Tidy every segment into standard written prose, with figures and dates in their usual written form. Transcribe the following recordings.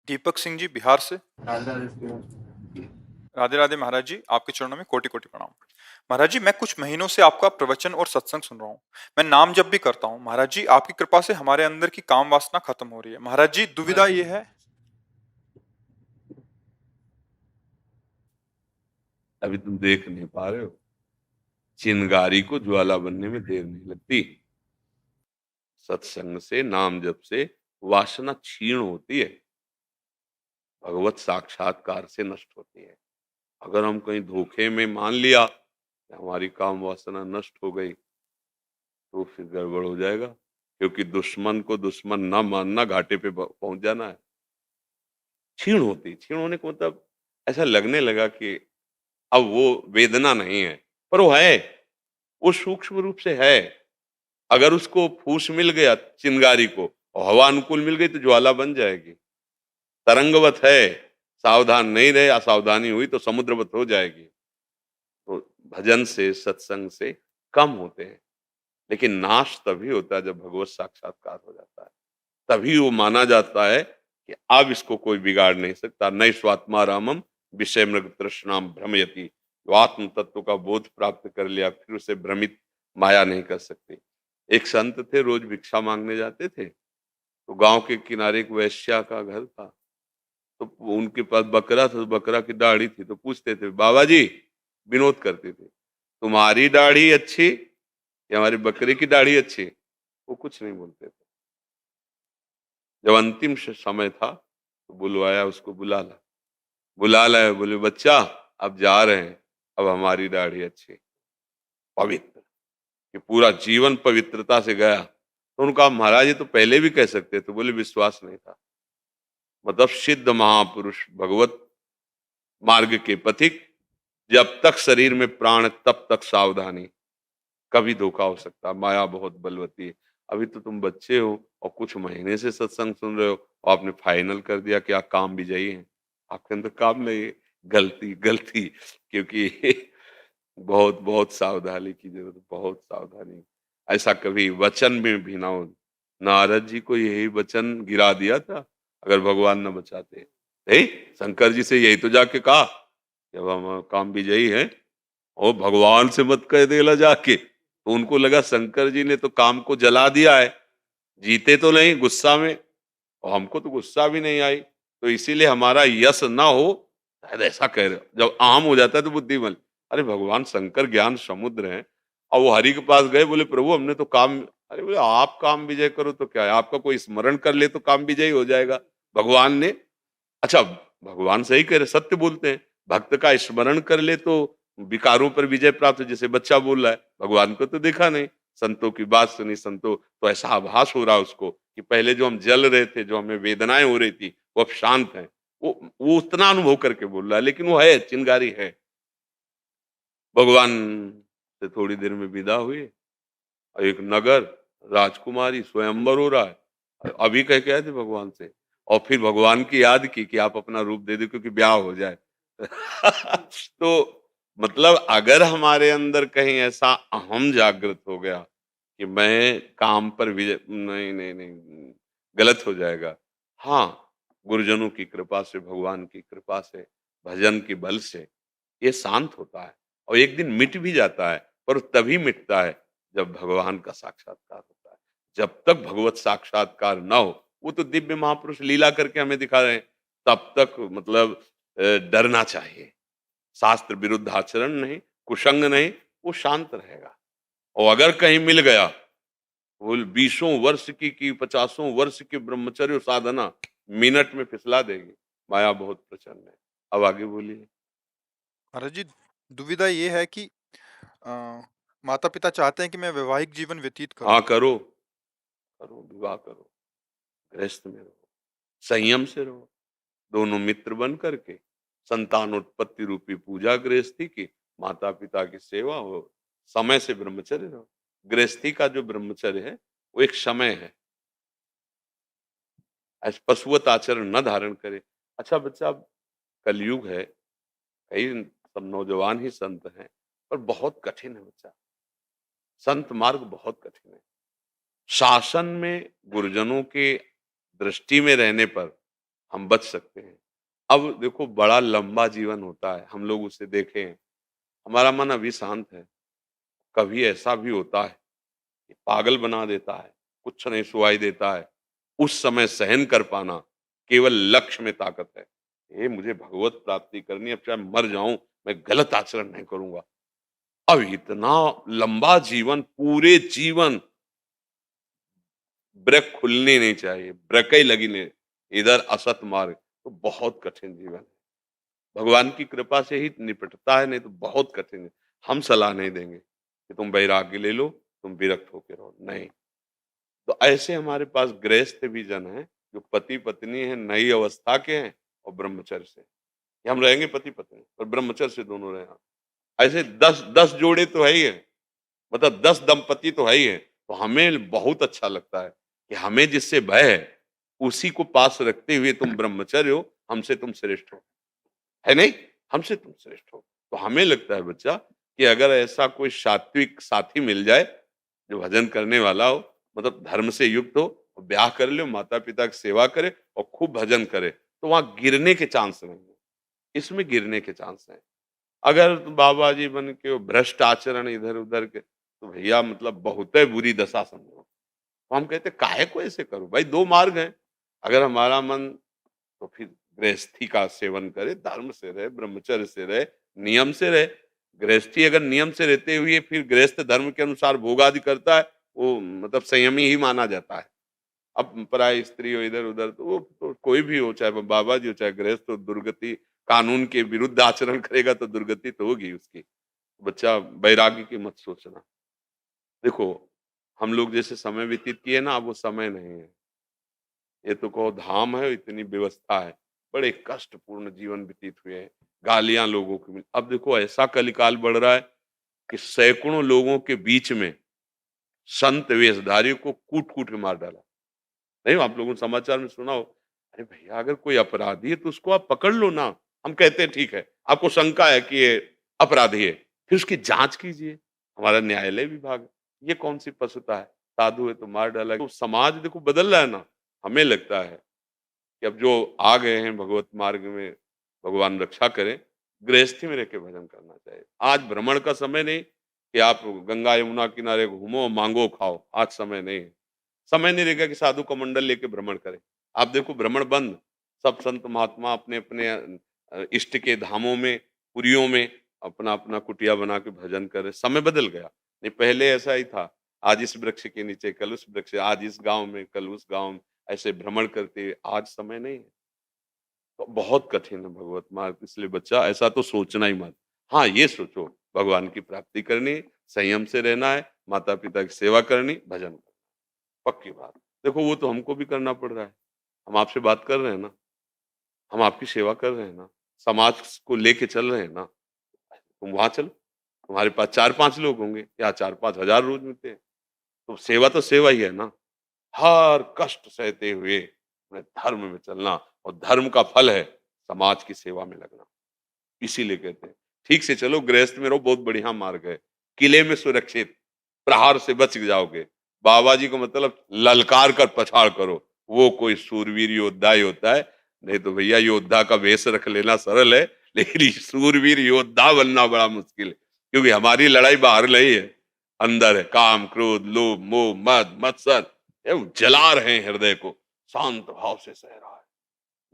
दीपक सिंह जी बिहार से। राजा राधे राधे महाराज जी, आपके चरणों में कोटि कोटि प्रणाम। महाराज जी, मैं कुछ महीनों से आपका प्रवचन और सत्संग सुन रहा हूँ। मैं नाम जप भी करता हूँ। महाराज जी, आपकी कृपा से हमारे अंदर की काम वासना खत्म हो रही है। महाराज जी, दुविधा ये है। अभी तुम देख नहीं पा रहे हो, चिंगारी को ज्वाला बनने में देर नहीं लगती। सत्संग से, नाम जप से वासना क्षीण होती है, भगवत साक्षात्कार से नष्ट होती है। अगर हम कहीं धोखे में मान लिया कि हमारी काम वासना नष्ट हो गई, तो फिर गड़बड़ हो जाएगा, क्योंकि दुश्मन को दुश्मन ना मानना घाटे पे पहुंच जाना है। क्षीण होती, क्षीण होने को मतलब ऐसा लगने लगा कि अब वो वेदना नहीं है, पर वो है, वो सूक्ष्म रूप से है। अगर उसको फूस मिल गया चिंगारी को और हवा अनुकूल मिल गई तो ज्वाला बन जाएगी। तरंगवत है, सावधान नहीं रहे, असावधानी हुई तो समुद्रवत हो जाएगी। तो भजन से, सत्संग से कम होते हैं, लेकिन नाश तभी होता है जब भगवत साक्षात्कार हो जाता है। तभी वो माना जाता है कि अब इसको कोई बिगाड़ नहीं सकता। नई स्वात्मा रामम विषय मृग तृष्णाम भ्रमयति। जो आत्म तत्व का बोध प्राप्त कर लिया, फिर उसे भ्रमित माया नहीं कर सकती। एक संत थे, रोज भिक्षा मांगने जाते थे। तो गांव के किनारे एक वैश्या का घर था, तो उनके पास बकरा था, तो बकरा की दाढ़ी थी। तो पूछते थे, बाबा जी, विनोद करते थे, तुम्हारी दाढ़ी अच्छी या हमारे बकरे की दाढ़ी अच्छी? वो कुछ नहीं बोलते थे। जब अंतिम समय था तो बुलवाया, उसको बुला लाया। बोले, बच्चा अब जा रहे हैं, अब हमारी दाढ़ी अच्छी, पवित्र, कि पूरा जीवन पवित्रता से गया। तो उनका, महाराज ये तो पहले भी कह सकते थे। बोले, विश्वास नहीं था। मतलब सिद्ध महापुरुष, भगवत मार्ग के पथिक, जब तक शरीर में प्राण तब तक सावधानी, कभी धोखा हो सकता, माया बहुत बलवती है। अभी तो तुम बच्चे हो और कुछ महीने से सत्संग सुन रहे हो और आपने फाइनल कर दिया कि आप काम विजयी हैं। आपके अंदर काम नहीं है। गलती गलती, क्योंकि बहुत बहुत सावधानी की जरूरत, बहुत सावधानी। ऐसा कभी वचन में भी ना हो। नारद जी को यही वचन गिरा दिया था अगर भगवान न बचाते। नहीं, शंकर जी से यही तो जाके कहा, जब हम काम विजयी हैं और भगवान से मत कह देला जाके। तो उनको लगा शंकर जी ने तो काम को जला दिया है, जीते तो नहीं गुस्सा में, और हमको तो गुस्सा भी नहीं आई, तो इसीलिए हमारा यश ना हो, शायद ऐसा कह रहे हो। जब आम हो जाता है तो बुद्धिमान। अरे भगवान शंकर ज्ञान समुद्र हैं, और वो हरि के पास गए, बोले प्रभु हमने तो काम, अरे बोले आप काम विजय करो तो क्या है, आपका कोई स्मरण कर ले तो काम विजय हो जाएगा। भगवान ने, अच्छा, भगवान सही कह रहे, सत्य बोलते हैं। भक्त का स्मरण कर ले तो विकारों पर विजय प्राप्त, जैसे बच्चा बोल रहा है, भगवान को तो देखा नहीं, संतों की बात सुनी, संतों, तो ऐसा आभास हो रहा है उसको कि पहले जो हम जल रहे थे, जो हमें वेदनाएं हो रही थी, वो अब शांत है। वो उतना अनुभव करके बोल रहा है, लेकिन वो है, चिंगारी है। भगवान से थोड़ी देर में विदा हुए, और एक नगर, राजकुमारी, स्वयंवर हो रहा है। अभी कह के आए थे भगवान से, और फिर भगवान की याद की कि आप अपना रूप दे दो क्योंकि ब्याह हो जाए। तो मतलब अगर हमारे अंदर कहीं ऐसा अहम जागृत हो गया कि मैं काम पर विजय, नहीं नहीं नहीं, गलत हो जाएगा। हाँ, गुरुजनों की कृपा से, भगवान की कृपा से, भजन के बल से ये शांत होता है, और एक दिन मिट भी जाता है, पर तभी मिटता है जब भगवान का साक्षात्कार होता है। जब तक भगवत साक्षात्कार ना हो, वो तो दिव्य महापुरुष लीला करके हमें दिखा रहे हैं, तब तक मतलब डरना चाहिए। शास्त्र विरुद्ध आचरण नहीं, कुसंग नहीं, वो शांत रहेगा। और अगर कहीं मिल गया, वो 20 वर्ष की 50 वर्ष की ब्रह्मचर्य साधना मिनट में फिसला देगी। माया बहुत प्रचंड है। अब आगे बोलिए। महाराज जी, दुविधा ये है कि माता पिता चाहते हैं कि मैं वैवाहिक जीवन व्यतीत करूं। हाँ, करो करो, विवाह करो, गृहस्थ में रहो, संयम से रहो, दोनों मित्र बन करके, संतान उत्पत्ति रूपी पूजा गृहस्थी की, माता पिता की सेवा हो, समय से ब्रह्मचर्य रहो। गृहस्थी का जो ब्रह्मचर्य है वो एक समय है, ऐसे पशुवत आचरण न धारण करे। अच्छा बच्चा, कलयुग है, कई सब नौजवान ही संत हैं, पर बहुत कठिन है बच्चा, संत मार्ग बहुत कठिन है। शासन में गुरुजनों के दृष्टि में रहने पर हम बच सकते हैं। अब देखो बड़ा लंबा जीवन होता है, हम लोग उसे देखें, हमारा मन अभी शांत है, कभी ऐसा भी होता है कि पागल बना देता है, कुछ नहीं सुनाई देता है, उस समय सहन कर पाना केवल लक्ष्य में ताकत है। ये मुझे भगवत प्राप्ति करनी है, अब चाहे मर जाऊं, मैं गलत आचरण नहीं करूंगा। अब इतना लंबा जीवन, पूरे जीवन ब्रेक खुलनी नहीं चाहिए, ब्रेक ही लगी नहीं, इधर असत मार्ग, तो बहुत कठिन जीवन है। भगवान की कृपा से ही निपटता है, नहीं तो बहुत कठिन है। हम सलाह नहीं देंगे कि तुम वैराग्य ले लो, तुम विरक्त होके रहो, नहीं। तो ऐसे हमारे पास गृहस्थ भी जन हैं, जो पति पत्नी हैं, नई अवस्था के हैं और ब्रह्मचर्य से। कि हम रहेंगे पति पत्नी और ब्रह्मचर्य से दोनों रहे। ऐसे 10 जोड़े तो है ही है, मतलब 10 दंपति तो है ही है। तो हमें बहुत अच्छा लगता है कि हमें जिससे भय है, उसी को पास रखते हुए तुम ब्रह्मचर्य हो, हमसे तुम श्रेष्ठ हो, है नहीं? हमसे तुम श्रेष्ठ हो। तो हमें लगता है बच्चा कि अगर ऐसा कोई सात्विक साथी मिल जाए, जो भजन करने वाला हो, मतलब धर्म से युक्त हो, ब्याह कर लो, माता-पिता की सेवा करे और खूब भजन करे, तो वहाँ गिरने के चांस नहीं है। इसमें गिरने के चांस हैं। अगर बाबा जी बन के वो भ्रष्ट आचरण इधर-उधर के, तो भैया मतलब बहुत ही बुरी दशा समझो। तो हम कहते काहे को ऐसे करो? भाई 2 मार्ग हैं। अगर हमारा मन, तो फिर गृहस्थी का सेवन करे, धर्म से रहे, ब्रह्मचर्य से रहे, नियम से रहे। गृहस्थी अगर नियम से रहते हुए फिर गृहस्थ धर्म के अनुसार भोग आदि करता है, वो मतलब संयमी ही माना जाता है। अब पराई स्त्री हो इधर-उधर, तो वो तो कोई भी हो, चाहे वो बाबा जी हो, चाहे गृहस्थ हो, दुर्गति कानून के विरुद्ध आचरण करेगा तो दुर्गति तो होगी उसकी। बच्चा वैराग्य की मत सोचना। देखो, हम लोग जैसे समय व्यतीत किए ना, अब वो समय नहीं है। ये तो कहो धाम है, इतनी व्यवस्था है। बड़े कष्टपूर्ण जीवन व्यतीत हुए हैं, गालियाँ लोगों को मिली। अब देखो ऐसा कलिकाल बढ़ रहा है कि सैकड़ों लोगों के बीच में संत वेशधारियों को कूट-कूट के मार डाला। नहीं आप लोगों ने समाचार में सुना हो? अरे भैया अगर कोई अपराधी है तो उसको आप पकड़ लो ना। हम कहते हैं ठीक है, आपको शंका है कि ये अपराधी है, फिर उसकी जाँच कीजिए। हमारा न्यायालय विभाग, ये कौन-सी पशुता है? साधु है तो मार डाला। तो समाज देखो बदल रहा है ना। हमें लगता है कि अब जो आ गए हैं भगवत मार्ग में, भगवान रक्षा करें, गृहस्थी में रह के भजन करना चाहिए। आज भ्रमण का समय नहीं कि आप गंगा यमुना किनारे घूमो, मांगो, खाओ, आज समय नहीं है। समय नहीं रहेगा कि साधु का मंडल लेके भ्रमण करें। आप देखो भ्रमण बंद, सब संत महात्मा अपने-अपने इष्ट के धामों में, पुरियों में अपना-अपना कुटिया बना के भजन कर रहे। समय बदल गया। नहीं पहले ऐसा ही था, आज इस वृक्ष के नीचे, कल उस वृक्ष, आज इस गाँव में, कल उस गाँव में, ऐसे भ्रमण करते, आज समय नहीं है। तो बहुत कठिन है भगवत मार्ग, इसलिए बच्चा ऐसा तो सोचना ही मत। हाँ, ये सोचो भगवान की प्राप्ति करनी है, संयम से रहना है, माता-पिता की सेवा करनी, भजन करना, पक्की बात। देखो वो तो हमको भी करना पड़ रहा है। हम आपसे बात कर रहे हैं ना, हम आपकी सेवा कर रहे हैं ना, समाज को लेके चल रहे हैं ना, तुम वहाँ चलो, तुम्हारे पास 4-5 लोग होंगे या 4-5 हज़ार रोज़ मिलते हैं, तो सेवा तो सेवा ही है ना। हर कष्ट सहते हुए अपने धर्म में चलना, और धर्म का फल है समाज की सेवा में लगना। इसीलिए कहते हैं, ठीक से चलो, गृहस्थ में रहो, बहुत बढ़िया मार्ग है। किले में सुरक्षित, प्रहार से बच जाओगे। बाबा जी को मतलब ललकार कर पछाड़ करो, वो कोई शूरवीर योद्धा ही होता है। नहीं तो भैया योद्धा का वेश रख लेना सरल है, लेकिन ये शूरवीर योद्धा बनना बड़ा मुश्किल है। क्योंकि हमारी लड़ाई बाहर नहीं है, अंदर है। काम, क्रोध, लोभ, मोह, मद, मत्सर, ये जला रहे हैं हृदय को। शांत भाव से सह रहा है,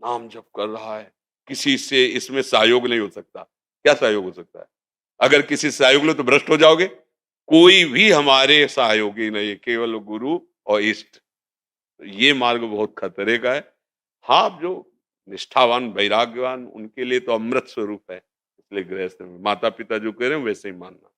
नाम जप कर रहा है, किसी से इसमें सहयोग नहीं हो सकता। क्या सहयोग हो सकता है? अगर किसी से सहयोग लो तो भ्रष्ट हो जाओगे। कोई भी हमारे सहयोगी नहीं है, केवल गुरु और इष्ट। तो ये मार्ग बहुत खतरे का है। हाँ, जो निष्ठावान, वैराग्यवान, उनके लिए तो अमृत स्वरूप है। इसलिए गृहस्थ में माता-पिता जो कह रहे हैं वैसे ही मानना।